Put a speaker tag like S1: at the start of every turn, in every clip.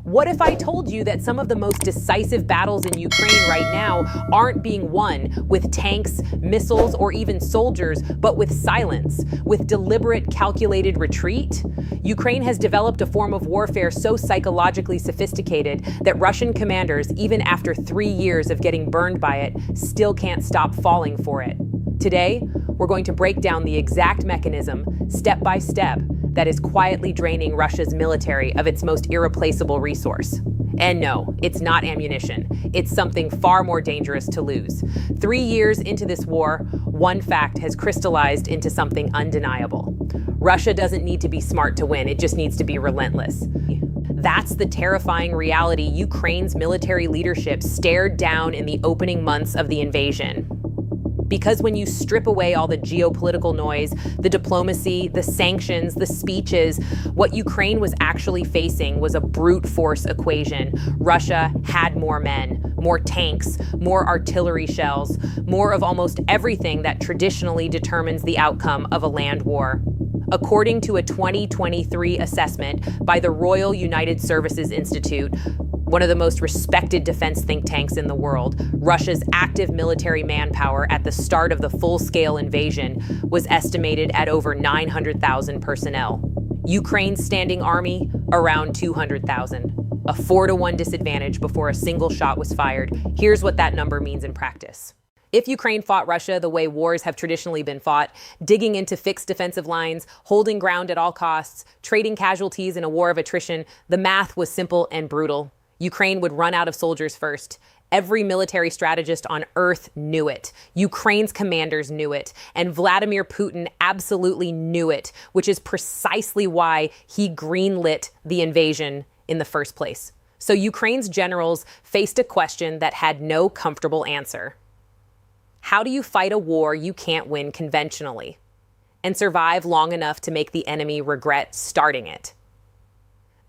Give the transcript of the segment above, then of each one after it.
S1: What if I told you that some of the most decisive battles in Ukraine right now aren't being won with tanks, missiles, or even soldiers, but with silence, with deliberate, calculated retreat? Ukraine has developed a form of warfare so psychologically sophisticated that Russian commanders, even after 3 years of getting burned by it, still can't stop falling for it. Today, we're going to break down the exact mechanism, step by step, that is quietly draining Russia's military of its most irreplaceable resource. And no, it's not ammunition. It's something far more dangerous to lose. 3 years into this war, one fact has crystallized into something undeniable. Russia doesn't need to be smart to win, it just needs to be relentless. That's the terrifying reality Ukraine's military leadership stared down in the opening months of the invasion. Because when you strip away all the geopolitical noise, the diplomacy, the sanctions, the speeches, what Ukraine was actually facing was a brute force equation. Russia had more men, more tanks, more artillery shells, more of almost everything that traditionally determines the outcome of a land war. According to a 2023 assessment by the Royal United Services Institute, one of the most respected defense think tanks in the world, Russia's active military manpower at the start of the full-scale invasion was estimated at over 900,000 personnel. Ukraine's standing army, around 200,000. A 4-to-1 disadvantage before a single shot was fired. Here's what that number means in practice. If Ukraine fought Russia the way wars have traditionally been fought, digging into fixed defensive lines, holding ground at all costs, trading casualties in a war of attrition, the math was simple and brutal. Ukraine would run out of soldiers first. Every military strategist on earth knew it. Ukraine's commanders knew it. And Vladimir Putin absolutely knew it, which is precisely why he greenlit the invasion in the first place. So Ukraine's generals faced a question that had no comfortable answer. How do you fight a war you can't win conventionally and survive long enough to make the enemy regret starting it?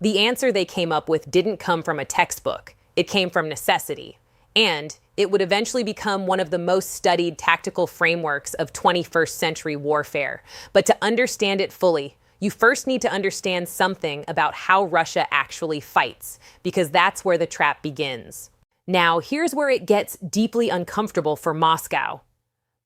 S1: The answer they came up with didn't come from a textbook. It came from necessity. And it would eventually become one of the most studied tactical frameworks of 21st century warfare. But to understand it fully, you first need to understand something about how Russia actually fights, because that's where the trap begins. Now, here's where it gets deeply uncomfortable for Moscow.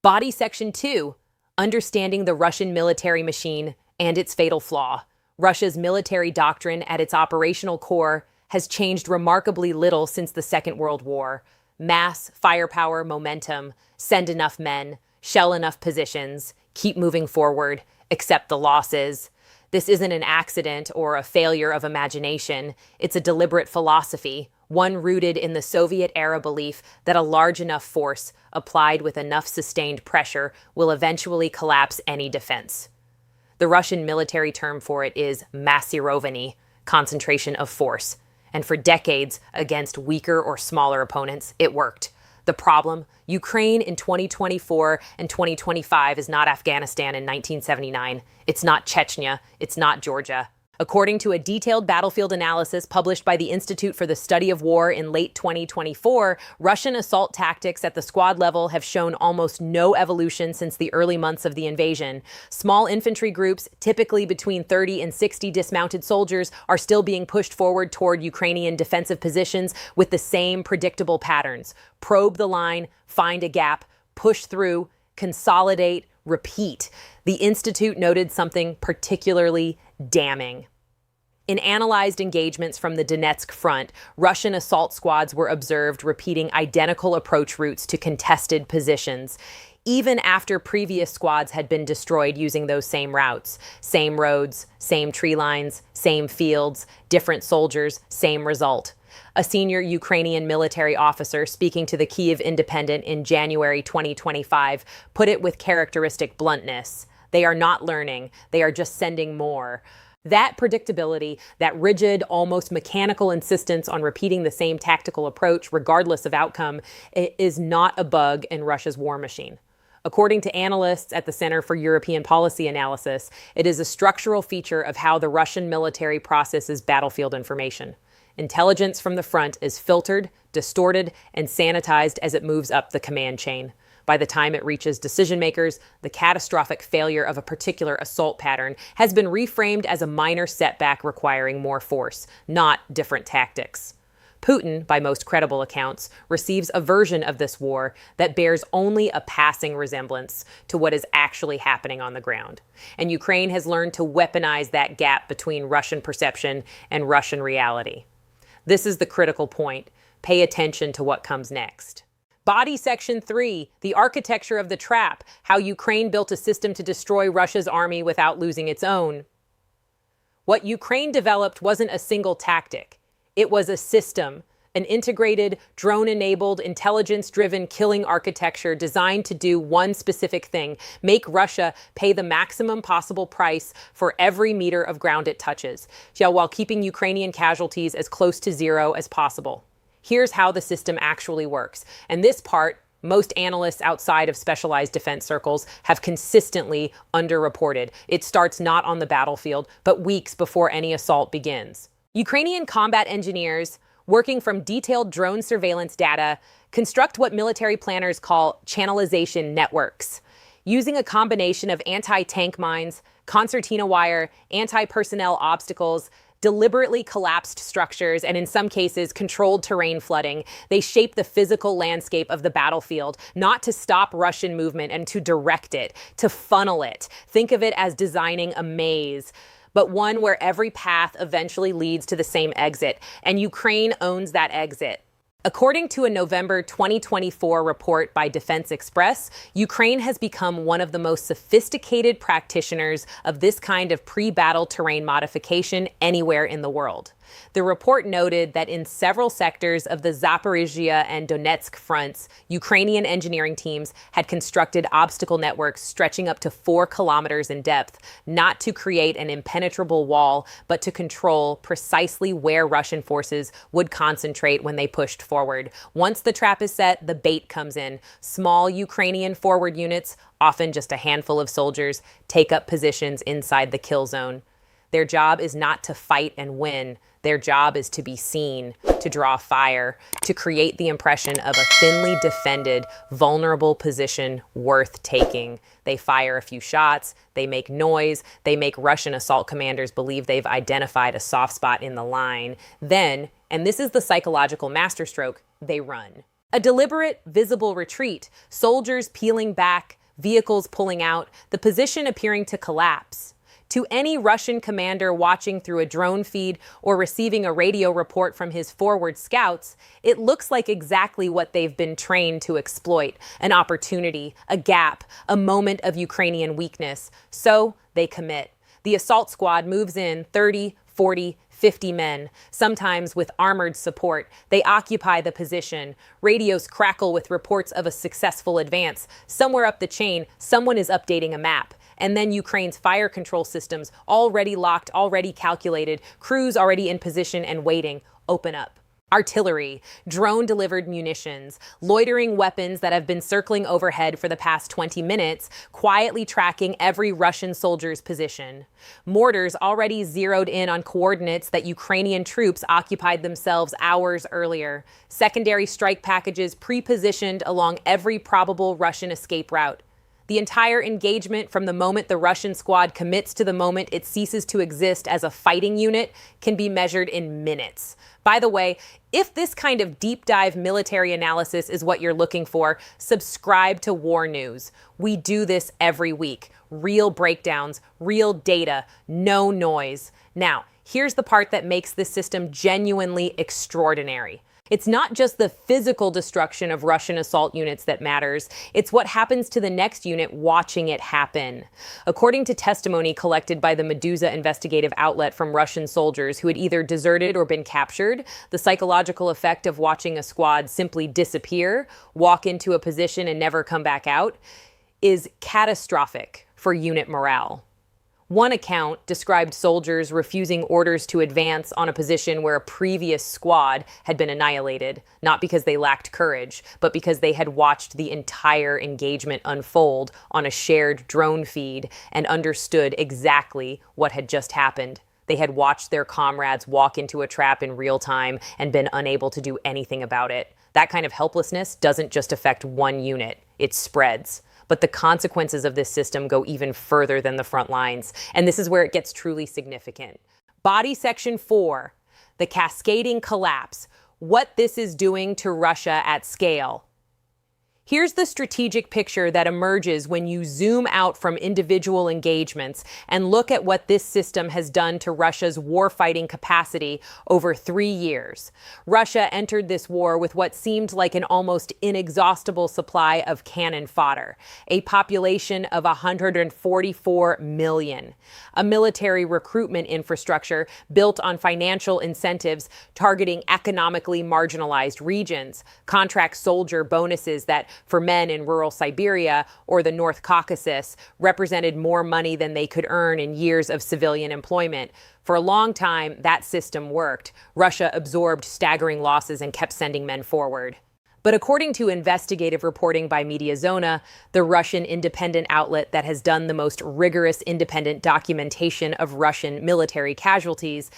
S1: Body Section 2, understanding the Russian military machine and its fatal flaw. Russia's military doctrine at its operational core has changed remarkably little since the Second World War. Mass, firepower, momentum, send enough men, shell enough positions, keep moving forward, accept the losses. This isn't an accident or a failure of imagination. It's a deliberate philosophy, one rooted in the Soviet-era belief that a large enough force, applied with enough sustained pressure, will eventually collapse any defense. The Russian military term for it is massirovany, concentration of force. And for decades, against weaker or smaller opponents, it worked. The problem, Ukraine in 2024 and 2025 is not Afghanistan in 1979. It's not Chechnya. It's not Georgia. According to a detailed battlefield analysis published by the Institute for the Study of War in late 2024, Russian assault tactics at the squad level have shown almost no evolution since the early months of the invasion. Small infantry groups, typically between 30 and 60 dismounted soldiers, are still being pushed forward toward Ukrainian defensive positions with the same predictable patterns. Probe the line, find a gap, push through, consolidate, repeat. The Institute noted something particularly damning. In analyzed engagements from the Donetsk front, Russian assault squads were observed repeating identical approach routes to contested positions, even after previous squads had been destroyed using those same routes. Same roads, same tree lines, same fields, different soldiers, same result. A senior Ukrainian military officer speaking to the Kyiv Independent in January 2025 put it with characteristic bluntness. They are not learning, they are just sending more. That predictability, that rigid, almost mechanical insistence on repeating the same tactical approach regardless of outcome, is not a bug in Russia's war machine. According to analysts at the Center for European Policy Analysis, it is a structural feature of how the Russian military processes battlefield information. Intelligence from the front is filtered, distorted, and sanitized as it moves up the command chain. By the time it reaches decision makers, the catastrophic failure of a particular assault pattern has been reframed as a minor setback requiring more force, not different tactics. Putin, by most credible accounts, receives a version of this war that bears only a passing resemblance to what is actually happening on the ground. And Ukraine has learned to weaponize that gap between Russian perception and Russian reality. This is the critical point. Pay attention to what comes next. Body Section 3, the architecture of the trap, how Ukraine built a system to destroy Russia's army without losing its own. What Ukraine developed wasn't a single tactic. It was a system, an integrated, drone-enabled, intelligence-driven killing architecture designed to do one specific thing: make Russia pay the maximum possible price for every meter of ground it touches, while keeping Ukrainian casualties as close to zero as possible. Here's how the system actually works. And this part, most analysts outside of specialized defense circles have consistently underreported. It starts not on the battlefield, but weeks before any assault begins. Ukrainian combat engineers, working from detailed drone surveillance data, construct what military planners call channelization networks. Using a combination of anti-tank mines, concertina wire, anti-personnel obstacles, deliberately collapsed structures, and in some cases, controlled terrain flooding, they shape the physical landscape of the battlefield, not to stop Russian movement and to direct it, to funnel it. Think of it as designing a maze, but one where every path eventually leads to the same exit, and Ukraine owns that exit. According to a November 2024 report by Defense Express, Ukraine has become one of the most sophisticated practitioners of this kind of pre-battle terrain modification anywhere in the world. The report noted that in several sectors of the Zaporizhia and Donetsk fronts, Ukrainian engineering teams had constructed obstacle networks stretching up to 4 kilometers in depth, not to create an impenetrable wall, but to control precisely where Russian forces would concentrate when they pushed forward. Once the trap is set, the bait comes in. Small Ukrainian forward units, often just a handful of soldiers, take up positions inside the kill zone. Their job is not to fight and win. Their job is to be seen, to draw fire, to create the impression of a thinly defended, vulnerable position worth taking. They fire a few shots, they make noise, they make Russian assault commanders believe they've identified a soft spot in the line. Then, and this is the psychological masterstroke, they run. A deliberate, visible retreat, soldiers peeling back, vehicles pulling out, the position appearing to collapse. To any Russian commander watching through a drone feed or receiving a radio report from his forward scouts, it looks like exactly what they've been trained to exploit: an opportunity, a gap, a moment of Ukrainian weakness. So they commit. The assault squad moves in 30, 40, 50 men, sometimes with armored support. They occupy the position. Radios crackle with reports of a successful advance. Somewhere up the chain, someone is updating a map. And then Ukraine's fire control systems, already locked, already calculated, crews already in position and waiting, open up. Artillery, drone-delivered munitions, loitering weapons that have been circling overhead for the past 20 minutes, quietly tracking every Russian soldier's position. Mortars already zeroed in on coordinates that Ukrainian troops occupied themselves hours earlier. Secondary strike packages pre-positioned along every probable Russian escape route. The entire engagement, from the moment the Russian squad commits to the moment it ceases to exist as a fighting unit, can be measured in minutes. By the way, if this kind of deep dive military analysis is what you're looking for, subscribe to War News. We do this every week. Real breakdowns, real data, no noise. Now, here's the part that makes this system genuinely extraordinary. It's not just the physical destruction of Russian assault units that matters. It's what happens to the next unit watching it happen. According to testimony collected by the Meduza investigative outlet from Russian soldiers who had either deserted or been captured, the psychological effect of watching a squad simply disappear, walk into a position and never come back out, is catastrophic for unit morale. One account described soldiers refusing orders to advance on a position where a previous squad had been annihilated, not because they lacked courage, but because they had watched the entire engagement unfold on a shared drone feed and understood exactly what had just happened. They had watched their comrades walk into a trap in real time and been unable to do anything about it. That kind of helplessness doesn't just affect one unit, it spreads. But the consequences of this system go even further than the front lines, and this is where it gets truly significant. Body section 4, the cascading collapse, what this is doing to Russia at scale. Here's the strategic picture that emerges when you zoom out from individual engagements and look at what this system has done to Russia's warfighting capacity over 3 years. Russia entered this war with what seemed like an almost inexhaustible supply of cannon fodder, a population of 144 million, a military recruitment infrastructure built on financial incentives targeting economically marginalized regions, contract soldier bonuses that for men in rural Siberia or the North Caucasus represented more money than they could earn in years of civilian employment. For a long time, that system worked. Russia absorbed staggering losses and kept sending men forward. But according to investigative reporting by Mediazona, the Russian independent outlet that has done the most rigorous independent documentation of Russian military casualties,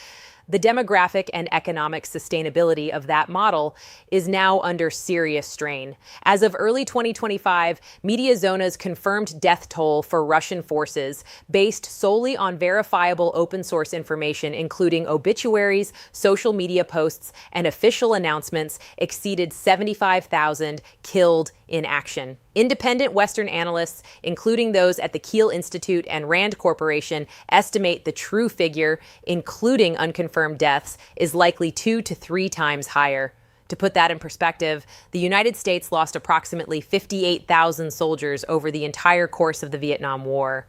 S1: the demographic and economic sustainability of that model is now under serious strain. As of early 2025, Mediazona's confirmed death toll for Russian forces, based solely on verifiable open source information, including obituaries, social media posts, and official announcements, exceeded 75,000 killed in action. Independent Western analysts, including those at the Kiel Institute and Rand Corporation, estimate the true figure, including unconfirmed deaths, is likely 2 to 3 times higher. To put that in perspective, the United States lost approximately 58,000 soldiers over the entire course of the Vietnam War.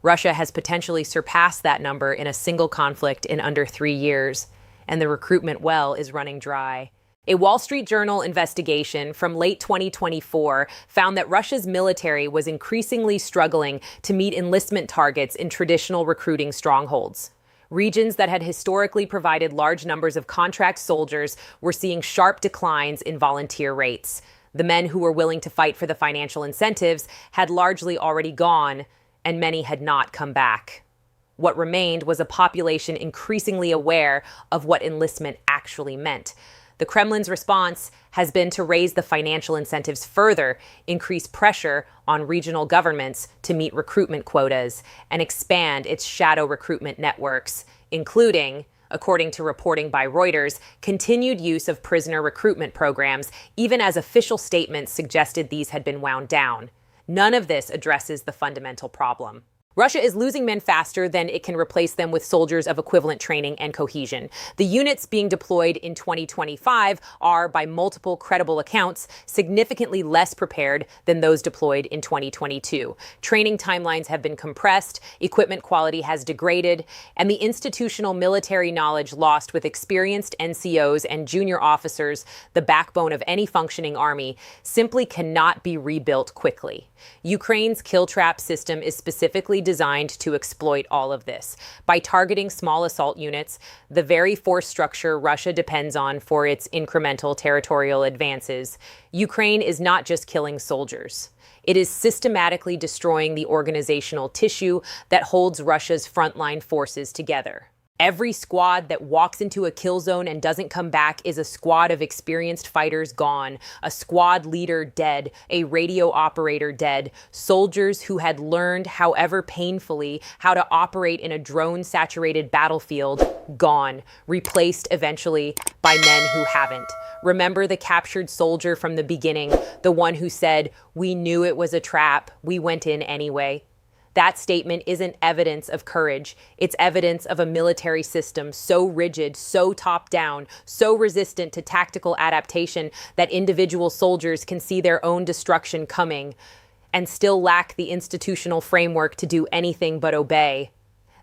S1: Russia has potentially surpassed that number in a single conflict in under 3 years, and the recruitment well is running dry. A Wall Street Journal investigation from late 2024 found that Russia's military was increasingly struggling to meet enlistment targets in traditional recruiting strongholds. Regions that had historically provided large numbers of contract soldiers were seeing sharp declines in volunteer rates. The men who were willing to fight for the financial incentives had largely already gone, and many had not come back. What remained was a population increasingly aware of what enlistment actually meant. The Kremlin's response has been to raise the financial incentives further, increase pressure on regional governments to meet recruitment quotas, and expand its shadow recruitment networks, including, according to reporting by Reuters, continued use of prisoner recruitment programs, even as official statements suggested these had been wound down. None of this addresses the fundamental problem. Russia is losing men faster than it can replace them with soldiers of equivalent training and cohesion. The units being deployed in 2025 are, by multiple credible accounts, significantly less prepared than those deployed in 2022. Training timelines have been compressed, equipment quality has degraded, and the institutional military knowledge lost with experienced NCOs and junior officers, the backbone of any functioning army, simply cannot be rebuilt quickly. Ukraine's kill trap system is specifically designed to exploit all of this. By targeting small assault units, the very force structure Russia depends on for its incremental territorial advances, Ukraine is not just killing soldiers. It is systematically destroying the organizational tissue that holds Russia's frontline forces together. Every squad that walks into a kill zone and doesn't come back is a squad of experienced fighters gone, a squad leader dead, a radio operator dead, soldiers who had learned, however painfully, how to operate in a drone-saturated battlefield gone, replaced eventually by men who haven't. Remember the captured soldier from the beginning, the one who said, "We knew it was a trap, we went in anyway." That statement isn't evidence of courage. It's evidence of a military system so rigid, so top-down, so resistant to tactical adaptation that individual soldiers can see their own destruction coming and still lack the institutional framework to do anything but obey.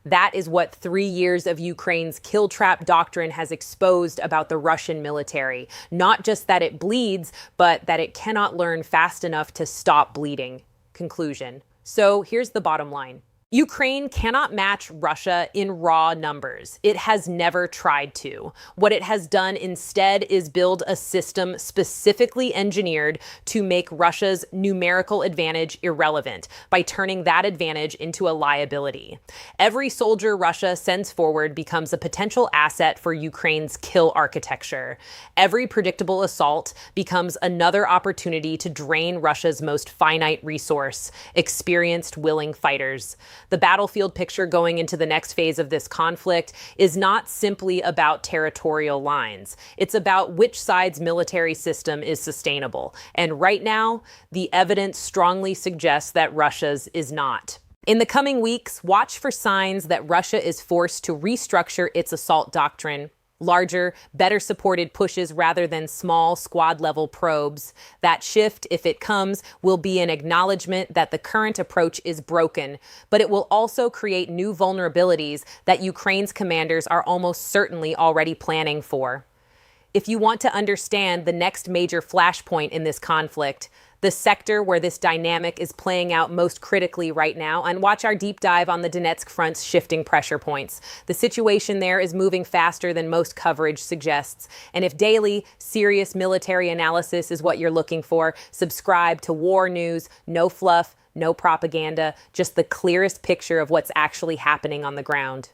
S1: That is what 3 years of Ukraine's kill trap doctrine has exposed about the Russian military. Not just that it bleeds, but that it cannot learn fast enough to stop bleeding. Conclusion. So here's the bottom line. Ukraine cannot match Russia in raw numbers. It has never tried to. What it has done instead is build a system specifically engineered to make Russia's numerical advantage irrelevant by turning that advantage into a liability. Every soldier Russia sends forward becomes a potential asset for Ukraine's kill architecture. Every predictable assault becomes another opportunity to drain Russia's most finite resource, experienced, willing fighters. The battlefield picture going into the next phase of this conflict is not simply about territorial lines. It's about which side's military system is sustainable. And right now, the evidence strongly suggests that Russia's is not. In the coming weeks, watch for signs that Russia is forced to restructure its assault doctrine. Larger, better supported pushes rather than small squad-level probes. That shift, if it comes, will be an acknowledgement that the current approach is broken, but it will also create new vulnerabilities that Ukraine's commanders are almost certainly already planning for. If you want to understand the next major flashpoint in this conflict, the sector where this dynamic is playing out most critically right now, and watch our deep dive on the Donetsk front's shifting pressure points. The situation there is moving faster than most coverage suggests. And if daily, serious military analysis is what you're looking for, subscribe to War News, no fluff, no propaganda, just the clearest picture of what's actually happening on the ground.